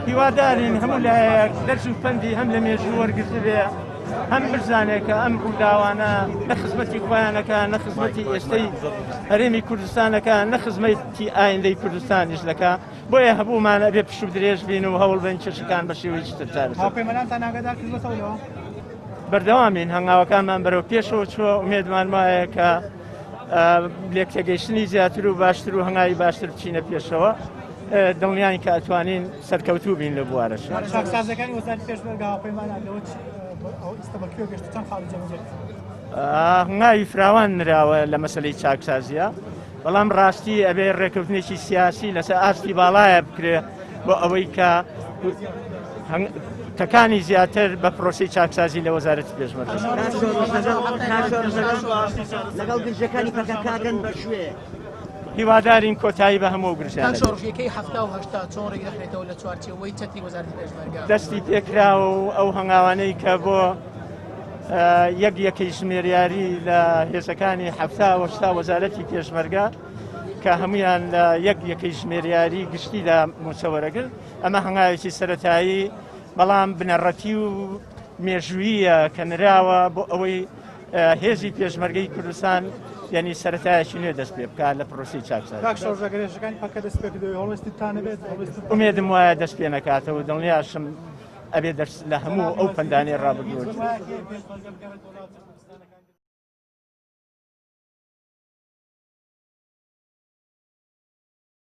هیوادارین هەموو لایەک دەرس و پەندی هەم لە مێژوو وەرگرت بێ هەم بزانێکە ئەم ڕووداوانە نە خزمەتی خۆیانەکە نە خزمەتی ئێستەی هەرێمی کوردستانەکە نە خزمەتی ئایندەی کوردستانیش دەکا بۆیە هەبوومانە بێ پشت و درێژ بین و هەوڵ بن چێشەکان بە شێوەی چتر هاوپەیمانانتان ئاگادار کردوەتەوە بەردەوامین هەنگاوەکانمان بەرەو پێشەوە چووە ئومێدمان وایە کە لێکتێگەیشتنی زیاتر و باشتر و هەنگاوی باشتر بچینە پێشەوە دڵنیانی کە ئەتوانین سەرکەوتوو بین لە بوارەش چاکسازەکانی وەزارەتی پێشمەرگە هاوپەیمانان لەوە ئێستا بەکوێ گەشتە چەند خاڵی جەمەجێت هەنگاوی فراوان نراوە لە مەسەلەی چاکسازیە بەڵام ڕاستی ئەبێ ڕێکەوتنێکی سیاسی لەسەر ئاستی باڵایە بکرێ بۆ ئەوەی کە تەکانی زیاتر بە پرۆسی چاکسازی لە وەزارەتی پێشمەرگە لەگەڵ گرژەکانی پەکەکاگەن بە شوێ هیوادارین کۆتایی بە هەموو گرژیان شۆڕژیەکەی 1970 چۆن ڕێک دەخرێتەوە لە چوارچێوەی چەتری وەزارەتی پێشمەرگە دەستی پێکرا و ئەو هەنگاوانەی کە بۆ یەکەی ژمێریاری لە هێزەکانی هەفتا وەزارەتی پێشمەرگە کە هەمویان لە یەکەی ژمێریاری گشتی لە موچەوەرەگرت ئەمە هەنگاوێکی سەرەتایی بەڵام بنەڕەتی و مێژوویە کە نراوە بۆ ئەوەی هێزی پێشمەرگەی کوردستان یعنی سەرەتایەکی نوێ دەست پێ بکات لە پرۆسی چاکسازی ئومێدم وایە دەست پێ نەکاتەوە دڵنیاشم ئەبێ دەرس لە هەموو ئەو پەندانەی ڕابردووە